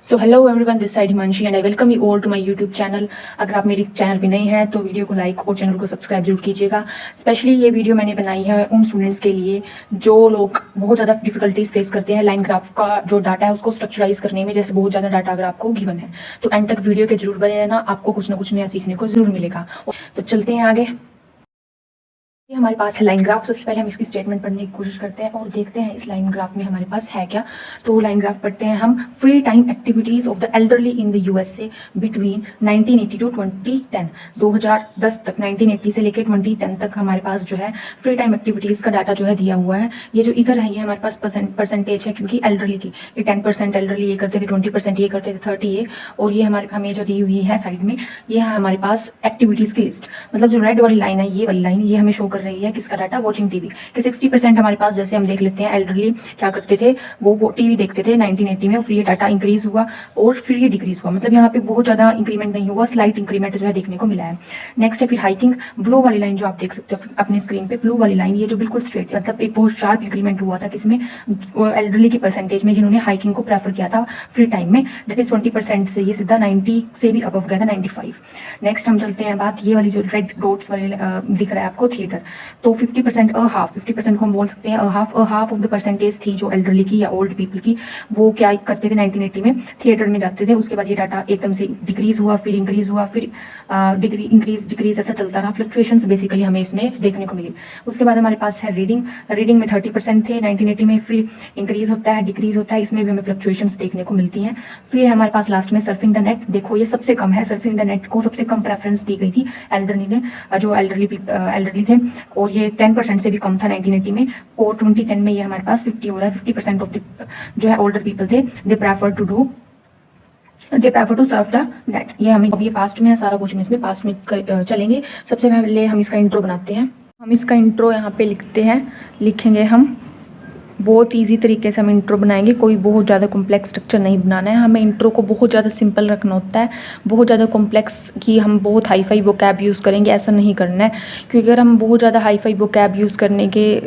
So hello everyone, this side Himanshi and I welcome you all to my YouTube channel. अगर आप मेरे channel पे नए हैं तो वीडियो को लाइक और चैनल को सब्सक्राइब जरूर कीजिएगा। स्पेशली ये वीडियो मैंने बनाई है उन स्टूडेंट्स के लिए जो लोग बहुत ज़्यादा डिफिकल्टीज फेस करते हैं लाइन ग्राफ का जो डाटा है उसको स्ट्रक्चराइज करने में। जैसे बहुत ज़्यादा डाटा अगर आपको गिवन है तो एंड तक वीडियो के जरूर बने रहना, आपको कुछ ना कुछ नया सीखने को जरूर मिलेगा। तो चलते हैं आगे। ये हमारे पास है लाइन ग्राफ। सबसे पहले हम इसकी स्टेटमेंट पढ़ने की कोशिश करते हैं और देखते हैं इस लाइन ग्राफ में हमारे पास है क्या। तो लाइन ग्राफ पढ़ते हैं हम। Free time activities of the elderly in the USA between 1980 to 2010। 2010 तक, 1980 से लेकर 2010 तक हमारे पास जो है फ्री टाइम एक्टिविटीज का डाटा जो है दिया हुआ है। ये जो इधर है ये हमारे पास परसेंटेज है, क्योंकि एल्डरली की ये 10% एल्डरली ये करते थे, 20% ये करते थे, 30 ये, और ये हमारे हमें जो दी हुई है साइड में ये है हमारे पास एक्टिविटीज की लिस्ट। मतलब जो रेड वाली लाइन है ये वाली लाइन ये हमें शो कर रही है किसका डाटा, वॉचिंग टीवी कि 60% हमारे पास। जैसे हम देख लेते हैं एल्डरली क्या करते थे, वो टीवी देखते थे 1980 में, फिर ये डाटा इंक्रीज हुआ और फिर ये डिक्रीज हुआ। मतलब यहाँ पे बहुत ज्यादा इंक्रीमेंट नहीं हुआ, स्लाइट इंक्रीमेंट जो है देखने को मिला है। नेक्स्ट है फिर हाइकिंग। ब्लू वाली लाइन जो आप देख सकते हो अपनी स्क्रीन पे, ब्लू वाली लाइन ये जो बिल्कुल स्ट्रेट, मतलब एक बहुत शार्प इंक्रीमेंट हुआ था किसमें, एल्डरली की परसेंटेज में जिन्होंने हाइकिंग को प्रेफर किया था फ्री टाइम में। दैट इज 20% से ये सीधा 90 से भी अबव गया था, 95। नेक्स्ट हम चलते हैं बात ये वाली जो रेड डॉट्स वाली दिख रहा है आपको, थिएटर। तो 50% हाफ, 50% को हम बोल सकते हैं हाफ ऑफ द परसेंटेज थी जो एल्डरली की या ओल्ड पीपल की। वो क्या करते थे 1980 में, थिएटर में जाते थे। उसके बाद ये डाटा एकदम से डिक्रीज हुआ, फिर इंक्रीज हुआ, फिर डिक्रीज ऐसा चलता रहा। फ्लक्चुएशंस बेसिकली हमें इसमें देखने को मिली। उसके बाद हमारे पास है रीडिंग। रीडिंग में 30% थे 1980 में, फिर इंक्रीज होता है, डिक्रीज होता है, इसमें भी हमें फ्लक्चुएशंस देखने को मिलती हैं। फिर हमारे पास लास्ट में सर्फिंग द नेट। देखो ये सबसे कम है, सर्फिंग द नेट को सबसे कम प्रेफरेंस दी गई थी एल्डरली ने, जो एल्डरली थे, और ये 10% से भी कम था 1980 में। और 2010 में ये हमारे पास 50 हो रहा है। 50% ऑफ द जो है ओल्डर पीपल थे, they prefer to surf the net. ये हमें अब ये पास्ट में है, सारा कुछ इसमें पास्ट में चलेंगे। सबसे पहले हम इसका इंट्रो बनाते हैं। हम इसका इंट्रो यहाँ पे लिखेंगे हम। बहुत इजी तरीके से हम इंट्रो बनाएंगे, कोई बहुत ज़्यादा कॉम्प्लेक्स स्ट्रक्चर नहीं बनाना है हमें। इंट्रो को बहुत ज़्यादा सिंपल रखना होता है, बहुत ज़्यादा कॉम्प्लेक्स कि हम बहुत हाई फाई वोकैब यूज़ करेंगे ऐसा नहीं करना है। क्योंकि अगर हम बहुत ज़्यादा हाई फाई वोकैब यूज़ करने के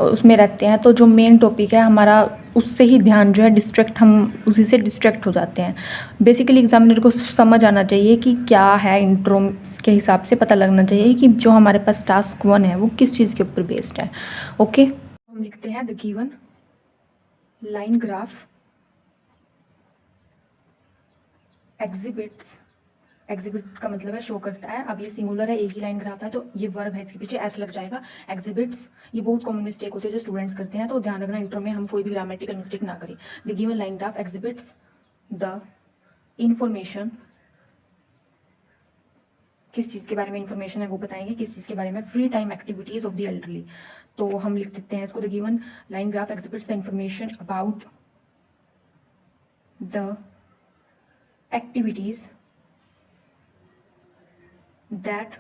उसमें रहते हैं तो जो मेन टॉपिक है हमारा उससे ही ध्यान जो है डिस्ट्रैक्ट, हम उसी से डिस्ट्रैक्ट हो जाते हैं। बेसिकली एग्जामिनर को समझ आना चाहिए कि क्या है इंट्रो, के हिसाब से पता लगना चाहिए कि जो हमारे पास टास्क 1 है वो किस चीज़ के ऊपर बेस्ड है। ओके, हम लिखते हैं the given line graph exhibits. Exhibit का मतलब है शो करता है। अब ये सिंगुलर है, एक ही लाइन ग्राफ है तो ये वर्ब है, इसके पीछे एस लग जाएगा। एग्जिबिट्स, ये बहुत कॉमन मिस्टेक होती है जो स्टूडेंट्स करते हैं, तो ध्यान रखना इंट्रो में हम कोई भी ग्रामेटिकल मिस्टेक ना करें। The given line graph exhibits the information, किस चीज़ के बारे में इंफॉर्मेशन है वो बताएंगे, किस चीज़ के बारे में, free time activities of the elderly. तो हम लिख देते हैं इसको, the given line graph exhibits the information about the activities that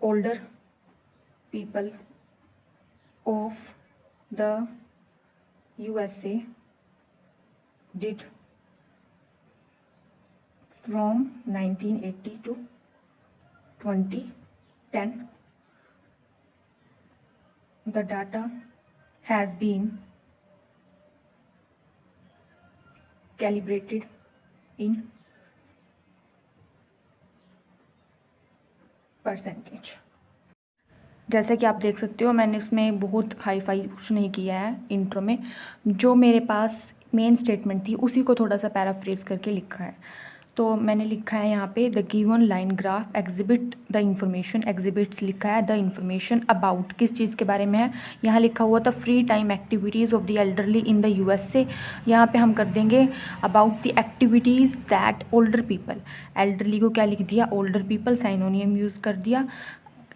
older people of the USA did from 1980 to 2010. The data has been calibrated in percentage. जैसा कि आप देख सकते हो मैंने इसमें बहुत हाई फाई कुछ नहीं किया है इंट्रो में। जो मेरे पास मेन स्टेटमेंट थी उसी को थोड़ा सा पैराफ्रेज करके लिखा है। तो मैंने लिखा है यहाँ पे the given line graph exhibit the information, exhibits लिखा है, द इंफॉर्मेशन अबाउट किस चीज़ के बारे में है, यहाँ लिखा हुआ था free time activities of the elderly in the USA. यहाँ पे हम कर देंगे about the activities that older people, elderly को क्या लिख दिया, ओल्डर पीपल, साइनोनियम यूज़ कर दिया।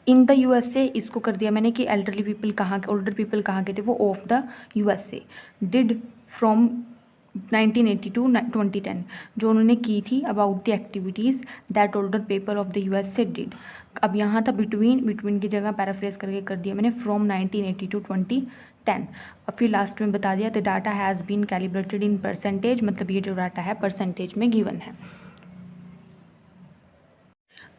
इन द यूएसए इसको कर दिया मैंने कि एल्डरली पीपल कहाँ के, ओल्डर पीपल कहाँ के थे, वो of the USA. Did from 1980 to 2010 जो उन्होंने की थी about the activities that older people of the USA did. अब यहाँ था बिटवीन की जगह पैराफ्रेज करके कर दिया मैंने फ्रॉम 1980 टू 2010। और फिर लास्ट में बता दिया the data has been calibrated in percentage, मतलब ये जो डाटा है परसेंटेज में गिवन है।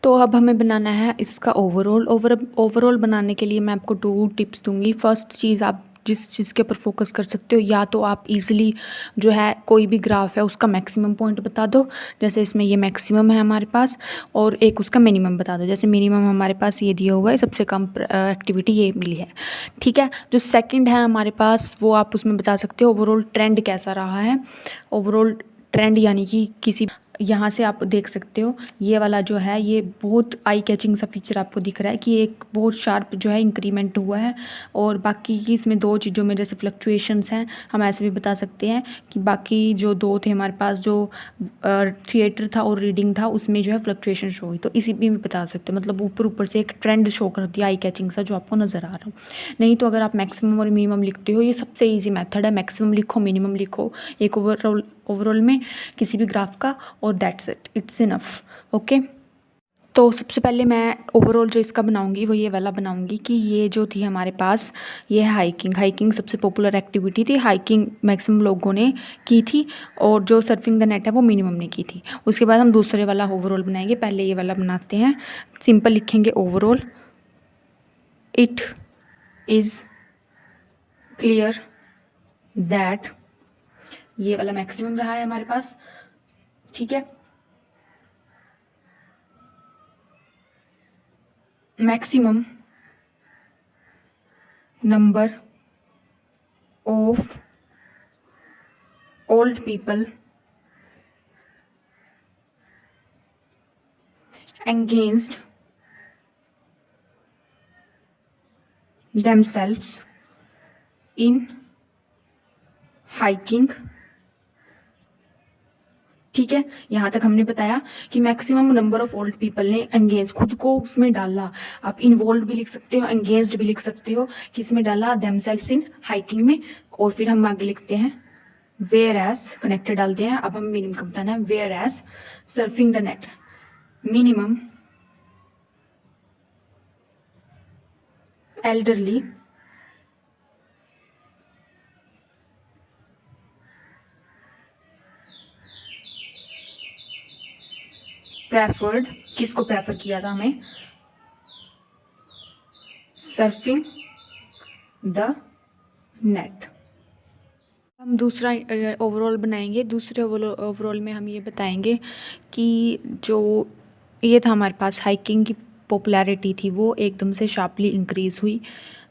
तो अब हमें बनाना है इसका ओवरऑल बनाने के लिए मैं आपको 2 टिप्स दूंगी। फर्स्ट चीज़, आप जिस चीज़ के ऊपर फोकस कर सकते हो, या तो आप इजीली जो है कोई भी ग्राफ है उसका मैक्सिमम पॉइंट बता दो, जैसे इसमें ये मैक्सिमम है हमारे पास, और एक उसका मिनिमम बता दो। जैसे मिनिमम हमारे पास ये दिया हुआ है, सबसे कम एक्टिविटी ये मिली है, ठीक है। जो सेकंड है हमारे पास, वो आप उसमें बता सकते हो ओवरऑल ट्रेंड कैसा रहा है। ओवरऑल ट्रेंड यानी कि किसी, यहाँ से आप देख सकते हो ये वाला जो है ये बहुत आई कैचिंग सा फीचर आपको दिख रहा है कि एक बहुत शार्प जो है इंक्रीमेंट हुआ है। और बाकी की इसमें दो चीज़ों में जैसे फ्लक्चुएशंस हैं, हम ऐसे भी बता सकते हैं कि बाकी जो दो थे हमारे पास, जो थिएटर था और रीडिंग था, उसमें जो है फ्लक्चुएशन शो हुई। तो इसी में भी बता सकते हो, मतलब ऊपर ऊपर से एक ट्रेंड शो कर दिया आई कैचिंग सा जो आपको नज़र आ रहा हो। नहीं तो अगर आप मैक्सिमम और मिनिमम लिखते हो, ये सबसे ईजी मेथड है, मैक्सिमम लिखो मिनिमम लिखो एक ओवरऑल में किसी भी ग्राफ का, और that's it, it's enough. Okay, तो सबसे पहले मैं ओवरऑल जो इसका बनाऊंगी वो ये वाला बनाऊंगी कि ये जो थी हमारे पास, ये है हाइकिंग। हाइकिंग सबसे पॉपुलर एक्टिविटी थी, हाइकिंग मैक्सिमम लोगों ने की थी, और जो सर्फिंग द नेट है वो मिनिमम ने की थी। उसके बाद हम दूसरे वाला ओवरऑल बनाएंगे, पहले ये वाला बनाते हैं। सिंपल लिखेंगे overall, it is clear that, ये वाला मैक्सिमम रहा है हमारे पास, ठीक है। Maximum number of old people engaged themselves in hiking, ठीक है। यहाँ तक हमने बताया कि maximum number of old people ने एंगेज, खुद को उसमें डाला। आप इन्वॉल्व भी लिख सकते हो, एंगेज्ड भी लिख सकते हो, किसमें डाला, देमसेल्व्स इन हाइकिंग में। और फिर हम आगे लिखते हैं वेयर एज, कनेक्टेड डालते हैं। अब हम मिनिमम का बताना है, where age surfing the net, minimum elderly preferred, किसको प्रेफर किया था हमें, सर्फिंग द नेट। हम दूसरा ओवरऑल बनाएंगे। दूसरे ओवरऑल में हम ये बताएंगे कि जो ये था हमारे पास, हाइकिंग की पॉपुलैरिटी थी वो एकदम से शार्पली इंक्रीज़ हुई।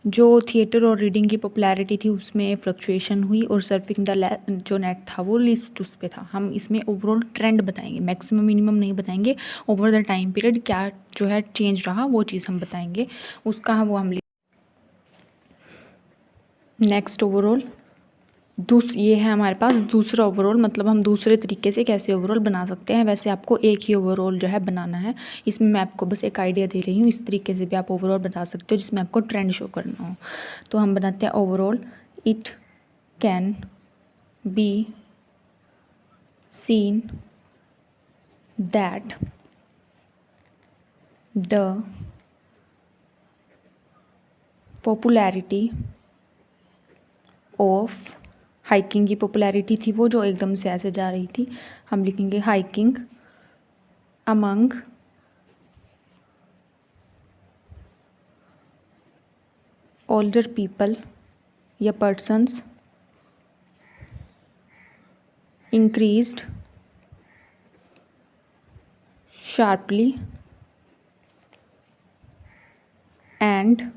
जो थिएटर और रीडिंग की पॉपुलैरिटी थी उसमें फ्लक्चुएशन हुई, और सर्फिंग द जो नेट था वो लिस्ट उस पे था। हम इसमें ओवरऑल ट्रेंड बताएंगे, मैक्सिमम मिनिमम नहीं बताएंगे। ओवर द टाइम पीरियड क्या जो है चेंज रहा वो चीज़ हम बताएंगे, उसका वो हम नेक्स्ट ओवरऑल। ये है हमारे पास दूसरा ओवरऑल, मतलब हम दूसरे तरीके से कैसे ओवरऑल बना सकते हैं। वैसे आपको एक ही ओवरऑल जो है बनाना है, इसमें मैं आपको बस एक आइडिया दे रही हूँ। इस तरीके से भी आप ओवरऑल बता सकते हो जिसमें आपको ट्रेंड शो करना हो। तो हम बनाते हैं overall, it can be seen that the popularity of, hiking की पॉपुलैरिटी थी वो जो एकदम से ऐसे जा रही थी, हम लिखेंगे हाइकिंग अमंग ओल्डर पीपल या persons increased sharply and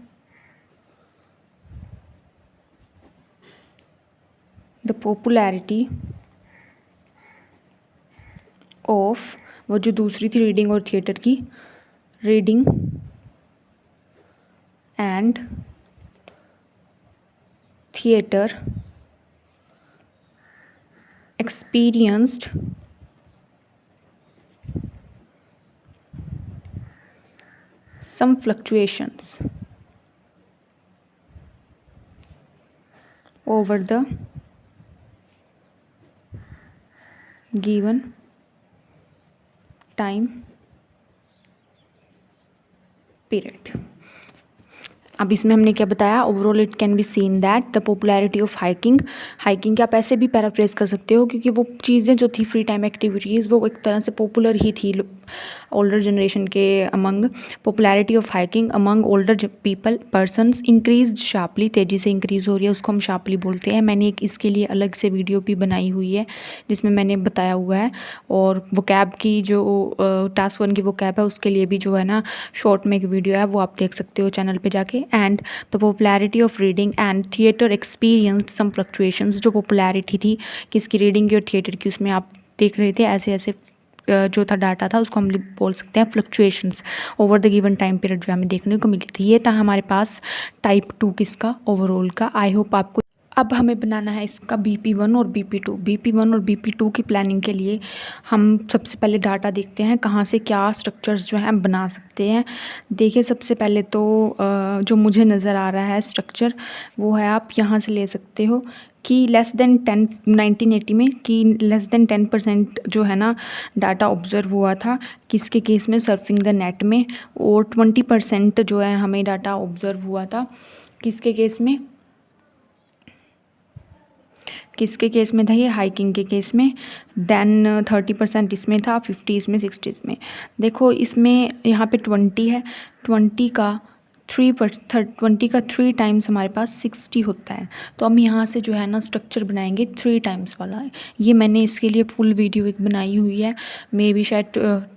the popularity of, वो जो दूसरी थी रीडिंग और थिएटर की, reading and theatre experienced some fluctuations over the given time period। अब इसमें हमने क्या बताया, overall it can be seen that the popularity of hiking, hiking के आप ऐसे भी पैराफ्रेज कर सकते हो क्योंकि वो चीज़ें जो थी फ्री टाइम एक्टिविटीज़ वो एक तरह से पॉपुलर ही थी ओल्डर जनरेशन के among. Popularity of hiking among older people persons increase sharply, तेज़ी से इंक्रीज़ हो रही है, उसको हम शार्पली बोलते हैं। मैंने एक इसके लिए अलग से वीडियो भी बनाई हुई है जिसमें मैंने बताया हुआ है, और वो कैब की जो टास्क 1 की वो कैब है उसके लिए भी जो है ना शॉर्ट में एक वीडियो है, वो आप देख सकते हो चैनल पे जाके। And the popularity of reading and theatre experienced some fluctuations, जो पॉपुलैरिटी थी किसकी, रीडिंग की और थिएटर की, उसमें आप देख रहे थे ऐसे ऐसे जो था डाटा था उसको हम बोल सकते हैं fluctuations over the given time period जो हमें देखने को मिली थी। ये था हमारे पास टाइप 2 किसका, ओवरऑल का। आई होप आपको। अब हमें बनाना है इसका BP1 और BP2। BP1 और BP2 की प्लानिंग के लिए हम सबसे पहले डाटा देखते हैं कहाँ से क्या स्ट्रक्चर्स जो हैं बना सकते हैं। देखिए सबसे पहले तो जो मुझे नज़र आ रहा है स्ट्रक्चर वो है, आप यहाँ से ले सकते हो कि लेस देन 1980 में कि लेस देन 10% जो है ना डाटा ऑब्ज़र्व हुआ था किसके केस में, सर्फिंग द नेट में, और 20% जो है हमें डाटा ऑब्ज़र्व हुआ था किसके केस में, किसके केस में था ये, हाइकिंग के केस में। देन 30% इसमें था, 50 इसमें, 60 इसमें। देखो इसमें यहाँ पे 20 है, 20 का 3 टाइम्स हमारे पास 60 होता है। तो हम यहाँ से जो है ना स्ट्रक्चर बनाएंगे 3 टाइम्स वाला। ये मैंने इसके लिए फुल वीडियो एक बनाई हुई है, मे बी शायद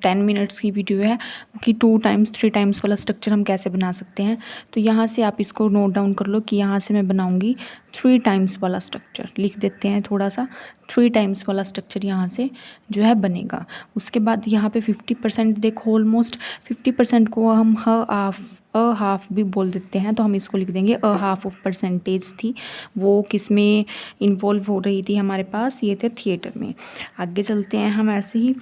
10 मिनट्स की वीडियो है कि 2 टाइम्स 3 टाइम्स वाला स्ट्रक्चर हम कैसे बना सकते हैं। तो यहाँ से आप इसको नोट डाउन कर लो कि यहाँ से मैं बनाऊँगी 3 टाइम्स वाला स्ट्रक्चर, लिख देते हैं थोड़ा सा। 3 टाइम्स वाला स्ट्रक्चर यहाँ से जो है बनेगा। उसके बाद यहाँ पे 50% देखो, ऑलमोस्ट 50% को हम हाफ भी बोल देते हैं, तो हम इसको लिख देंगे हाफ ऑफ परसेंटेज थी वो किस में इन्वॉल्व हो रही थी हमारे पास, ये थे थिएटर में। आगे चलते हैं हम ऐसे ही।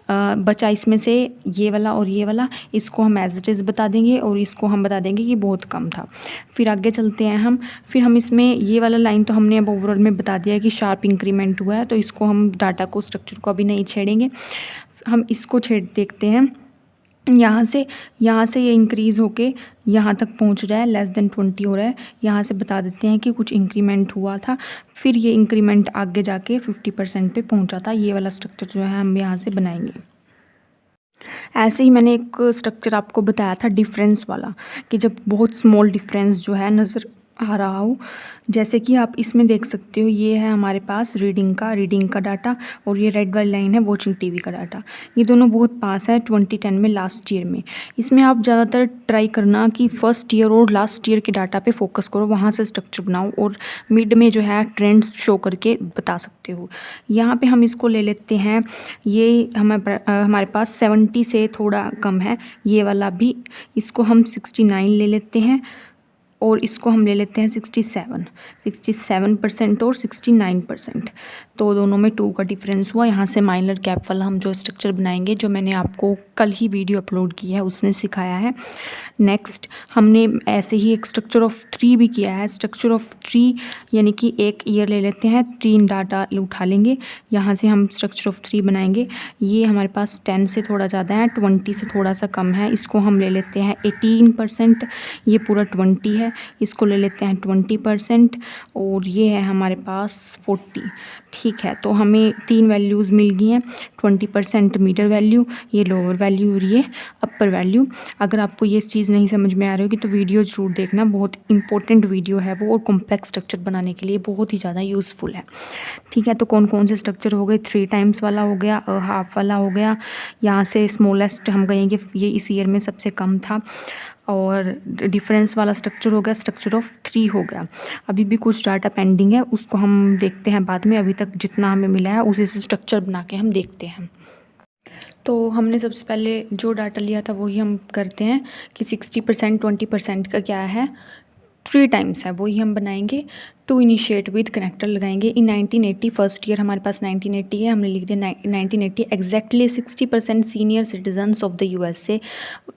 बचा इसमें से ये वाला और ये वाला, इसको हम एज इट इज़ बता देंगे और इसको हम बता देंगे कि बहुत कम था। फिर आगे चलते हैं हम, फिर हम इसमें ये वाला लाइन तो हमने अब ओवरऑल में बता दिया कि शार्प इंक्रीमेंट हुआ है, तो इसको हम डाटा को स्ट्रक्चर को अभी नहीं छेड़ेंगे, हम इसको छेड़ देखते हैं। यहाँ से ये इंक्रीज़ होके यहाँ तक पहुँच रहा है, लेस देन 20 हो रहा है। यहाँ से बता देते हैं कि कुछ इंक्रीमेंट हुआ था, फिर ये इंक्रीमेंट आगे जाके 50% पे पहुँचा था। ये वाला स्ट्रक्चर जो है हम यहाँ से बनाएंगे। ऐसे ही मैंने एक स्ट्रक्चर आपको बताया था डिफरेंस वाला, कि जब बहुत स्मॉल डिफरेंस जो है नज़र आ रहा हो, जैसे कि आप इसमें देख सकते हो ये है हमारे पास रीडिंग का डाटा, और ये रेड वाली लाइन है वॉचिंग टीवी का डाटा। ये दोनों बहुत पास है 2010 में, लास्ट ईयर में। इसमें आप ज़्यादातर ट्राई करना कि फर्स्ट ईयर और लास्ट ईयर के डाटा पे फोकस करो, वहाँ से स्ट्रक्चर बनाओ, और मिड में जो है ट्रेंड्स शो करके बता सकते हो। यहाँ पे हम इसको ले लेते हैं, ये हमारे पास 70 से थोड़ा कम है ये वाला भी, इसको हम 69 ले लेते हैं, और इसको हम ले लेते हैं 67% और 69%। तो दोनों में 2 का डिफरेंस हुआ। यहाँ से माइनर कैप वाला हम जो स्ट्रक्चर बनाएंगे, जो मैंने आपको कल ही वीडियो अपलोड की है उसने सिखाया है। नेक्स्ट हमने ऐसे ही एक स्ट्रक्चर ऑफ 3 भी किया है। स्ट्रक्चर ऑफ 3 यानी कि एक ईयर ले लेते हैं, 3 डाटा उठा लेंगे, यहाँ से हम स्ट्रक्चर ऑफ 3 बनाएंगे। ये हमारे पास 10 से थोड़ा ज़्यादा है, 20 से थोड़ा सा कम है, इसको हम ले लेते हैं 18%। ये पूरा 20 है, इसको ले लेते हैं 20%, और ये है हमारे पास 40। ठीक है, तो हमें 3 वैल्यूज़ मिल गई हैं, 20% मीटर वैल्यू, ये लोअर वैल्यू और ये अपर वैल्यू। अगर आपको ये चीज़ नहीं समझ में आ रही होगी तो वीडियो ज़रूर देखना, बहुत इंपॉर्टेंट वीडियो है वो, और कॉम्प्लेक्स स्ट्रक्चर बनाने के लिए बहुत ही ज़्यादा यूज़फुल है। ठीक है, तो कौन कौन से स्ट्रक्चर हो गए, 3 टाइम्स वाला हो गया, हाफ वाला हो गया, यहाँ से स्मॉलेस्ट हम कहेंगे ये इस ईयर में सबसे कम था, और डिफरेंस वाला स्ट्रक्चर हो गया, स्ट्रक्चर ऑफ 3 हो गया। अभी भी कुछ डाटा पेंडिंग है, उसको हम देखते हैं बाद में, अभी तक जितना हमें मिला है उसी से स्ट्रक्चर बना के हम देखते हैं। तो हमने सबसे पहले जो डाटा लिया था वही हम करते हैं कि 60% 20% का क्या है, 3 टाइम्स है, वही हम बनाएंगे। टू इनिशिएट विद कनेक्टर लगाएंगे। इन 1980 फर्स्ट ईयर हमारे पास 1980 है, हमने लिख दिया 1980 exactly 60% senior citizens of the USA,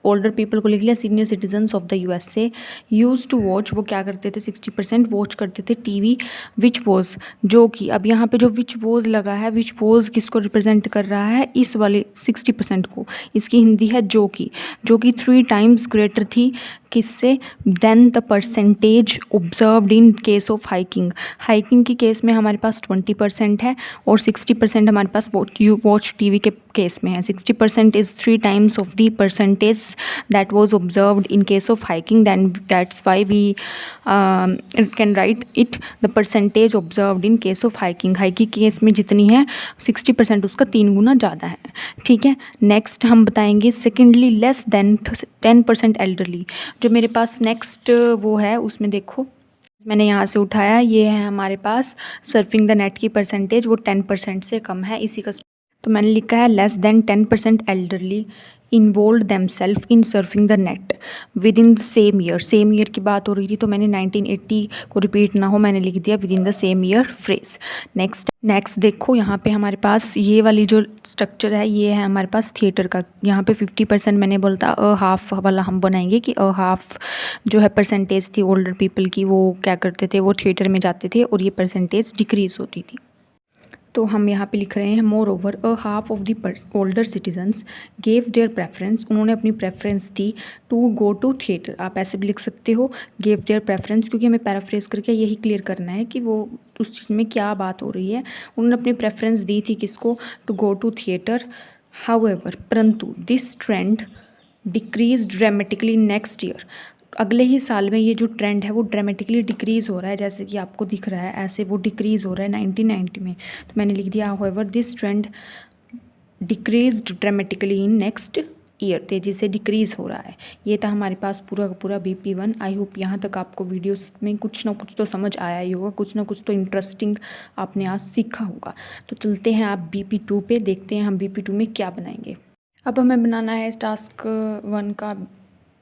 older people को लिख लिया senior citizens of the USA use to watch, वो क्या करते थे 60% वॉच करते थे टीवी, विच वॉज, जो कि अब यहाँ पे जो विच वॉज लगा है, विच वॉज किसको रिप्रेजेंट कर रहा है, इस वाले 60% को, इसकी हिंदी है जो कि 3 टाइम्स ग्रेटर थी किससे, then the percentage observed in case of hiking. Hiking की केस में हमारे पास 20% है और 60% हमारे पास वॉच टीवी के केस में है। 60% is 3 times of the percentage that was observed in case of hiking, then that's why we can write it the percentage observed in case of hiking. Hiking case में जितनी है 60% उसका 3 गुना ज़्यादा है। ठीक है, नेक्स्ट हम बताएंगे सेकेंडली लेस देन 10% एल्डरली। जो मेरे पास नेक्स्ट वो है उसमें देखो मैंने यहाँ से उठाया, ये है हमारे पास सर्फिंग द नेट की परसेंटेज, वो 10% से कम है इसी का। तो मैंने लिखा है less than 10% elderly involve themselves in surfing the net with in the same year. Same year की बात हो रही थी तो मैंने 1980 को रिपीट ना हो मैंने लिख दिया with in the same year phrase. Next देखो यहाँ पे हमारे पास ये वाली जो स्ट्रक्चर है ये है हमारे पास थिएटर का। यहाँ पे 50% मैंने बोलता अ हाफ वाला हम बनाएंगे कि अ हाफ जो है परसेंटेज थी ओल्डर पीपल की, वो क्या करते थे, वो थिएटर में जाते थे और ये परसेंटेज डिक्रीज होती थी। तो हम यहाँ पे लिख रहे हैं more over a half of the older citizens gave their preference, उन्होंने अपनी प्रेफरेंस दी टू गो टू थिएटर। आप ऐसे भी लिख सकते हो गेव देयर प्रेफरेंस, क्योंकि हमें पैराफ्रेज करके यही क्लियर करना है कि वो उस चीज़ में क्या बात हो रही है। उन्होंने अपनी प्रेफरेंस दी थी किसको, to go to theatre. However, परंतु this trend decrease dramatically next year, अगले ही साल में ये जो ट्रेंड है वो ड्रामेटिकली डिक्रीज़ हो रहा है, जैसे कि आपको दिख रहा है ऐसे वो डिक्रीज़ हो रहा है 1990 में। तो मैंने लिख दिया however this trend decreased dramatically in next year, तेज़ी से डिक्रीज़ हो रहा है। ये था हमारे पास पूरा का पूरा BP1। आई होप यहाँ तक आपको वीडियोस में कुछ ना कुछ तो समझ आया ही होगा, कुछ ना कुछ तो इंटरेस्टिंग आपने आज सीखा होगा। तो चलते हैं आप BP2 पे, देखते हैं हम BP2 में क्या बनाएंगे। अब हमें बनाना है टास्क 1 का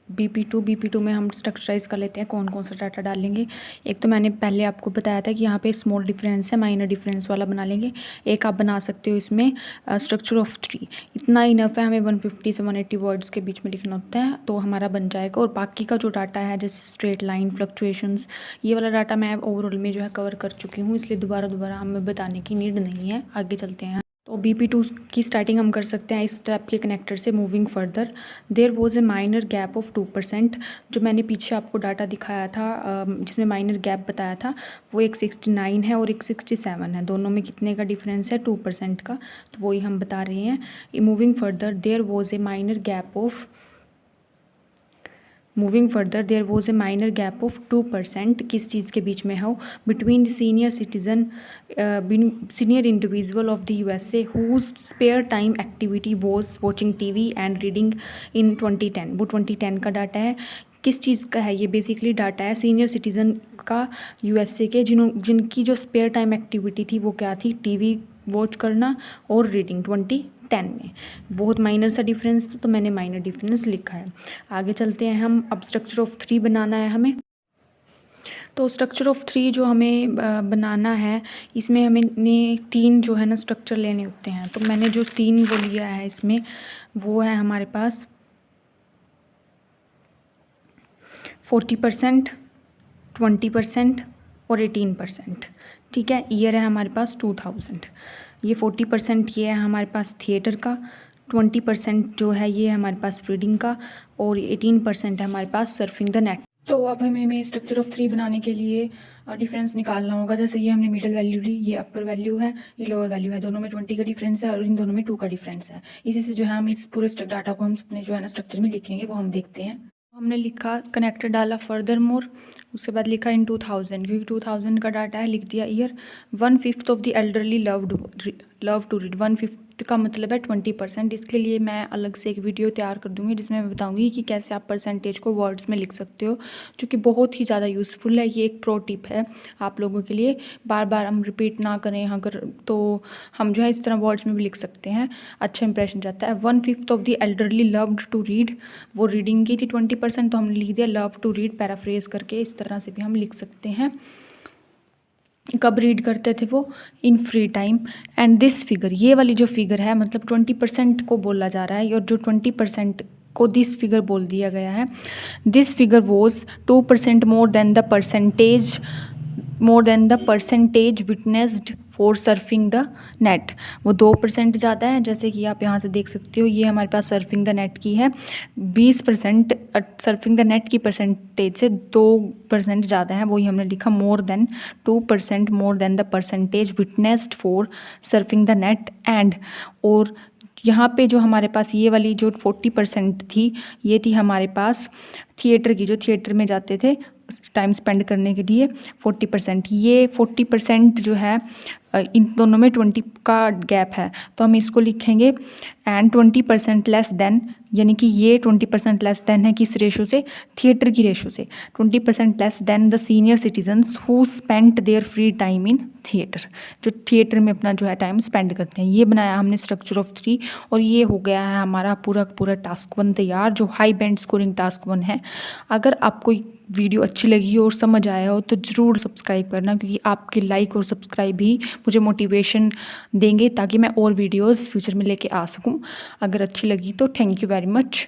BP2 में हम स्ट्रक्चराइज कर लेते हैं कौन कौन सा डाटा डालेंगे। एक तो मैंने पहले आपको बताया था कि यहाँ पे स्मॉल डिफरेंस है, माइनर डिफरेंस वाला बना लेंगे। एक आप बना सकते हो इसमें स्ट्रक्चर ऑफ ट्री, इतना इनफ है, हमें 150 से 180 वर्ड्स के बीच में लिखना होता है तो हमारा बन जाएगा। और बाकी का जो डाटा है जैसे स्ट्रेट लाइन, फ्लक्चुएशंस, ये वाला डाटा मैं ओवरऑल में जो है कवर कर चुकी हूँ, इसलिए दोबारा हमें बताने की नीड नहीं है। आगे चलते हैं। तो BP2 की स्टार्टिंग हम कर सकते हैं इस स्टेप के कनेक्टर से। Moving further there was a minor gap of 2%, जो मैंने पीछे आपको डाटा दिखाया था जिसमें माइनर गैप बताया था वो एक 69 है और एक 67 है, दोनों में कितने का डिफरेंस है 2% का, तो वही हम बता रहे हैं। Moving further there was a minor gap of there was a minor gap of 2%, किस चीज़ के बीच में हो, between the senior individual of the USA whose spare time activity was watching TV and reading in 2010। वो 2010 का data है, किस चीज़ का है ये, बेसिकली डाटा है सीनियर सिटीज़न का USA के, जिनकी जो स्पेयर टाइम एक्टिविटी थी वो क्या थी, TV वॉच करना और रीडिंग 2010 में। बहुत माइनर सा डिफरेंस तो मैंने माइनर डिफरेंस लिखा है। आगे चलते हैं हम। अब स्ट्रक्चर ऑफ 3 बनाना है हमें। तो स्ट्रक्चर ऑफ 3 जो हमें बनाना है, इसमें हमें 3 जो है ना स्ट्रक्चर लेने होते हैं। तो मैंने जो 3 वो लिया है इसमें वो है हमारे पास 40%, 20% और 18%। ठीक है, ईयर है हमारे पास 2000। ये 40% ये है हमारे पास थिएटर का, 20% जो है ये है हमारे पास रीडिंग का और 18% है हमारे पास सर्फिंग द नेट। तो अब हमें स्ट्रक्चर ऑफ 3 बनाने के लिए डिफरेंस निकालना होगा। जैसे ये हमने मिडिल वैल्यू ली, ये अपर वैल्यू है, ये लोअर वैल्यू है, दोनों में 20 का डिफरेंस है और इन दोनों में 2 का डिफरेंस है। इसी से जो है हम इस पूरे डाटा को हम अपने जो है ना स्ट्रक्चर में लिखेंगे, वो हम देखते हैं। हमने लिखा कनेक्टर डाला फर्दर मोर, उसके बाद लिखा इन 2000, क्योंकि 2000 का डाटा है, लिख दिया year. 1/5 of the elderly love to read, 1/5 का मतलब है 20%। इसके लिए मैं अलग से एक वीडियो तैयार कर दूंगी जिसमें मैं बताऊंगी कि कैसे आप परसेंटेज को वर्ड्स में लिख सकते हो, जो कि बहुत ही ज़्यादा यूज़फुल है। ये एक प्रो टिप है आप लोगों के लिए, बार बार हम रिपीट ना करें अगर तो हम जो है इस तरह वर्ड्स में भी लिख सकते हैं, अच्छा इंप्रेशन जाता है। 1/5 of the elderly loved to read, वो रीडिंग की थी 20%, तो हमने लिख दिया लव टू रीड, पैराफ्रेज करके इस तरह से भी हम लिख सकते हैं। कब रीड करते थे वो? In free time. And this figure, ये वाली जो फिगर है मतलब 20% को बोला जा रहा है, और जो 20% को दिस फिगर बोल दिया गया है, this figure was 2% more than the percentage witnessed for surfing the net. वो 2% ज़्यादा है, जैसे कि आप यहाँ से देख सकते हो, ये हमारे पास सर्फिंग द नेट की है 20%, सर्फिंग द नेट की परसेंटेज से 2% ज़्यादा है, वही हमने लिखा more than 2% more than the percentage witnessed for surfing the net and. और यहाँ पे जो हमारे पास ये वाली जो 40% थी, ये थी हमारे पास थिएटर की, जो थिएटर में जाते थे टाइम स्पेंड करने के लिए 40%। ये 40% जो है इन दोनों में 20 का गैप है, तो हम इसको लिखेंगे एंड 20% लेस देन, यानी कि ये 20% लेस देन है किस रेशो से? थिएटर की रेशो से। 20% less than the senior citizens who spent there free time in theatre, जो थिएटर में अपना जो है टाइम स्पेंड करते हैं। ये बनाया हमने स्ट्रक्चर ऑफ 3, और ये हो गया है हमारा पूरा टास्क 1 तैयार, जो हाई बैंड स्कोरिंग टास्क 1 है। अगर आपको वीडियो अच्छी लगी हो और समझ आया हो तो ज़रूर सब्सक्राइब करना, क्योंकि आपके लाइक और सब्सक्राइब ही मुझे मोटिवेशन देंगे ताकि मैं और वीडियोस फ्यूचर में लेके आ सकूं। अगर अच्छी लगी तो थैंक यू वेरी मच।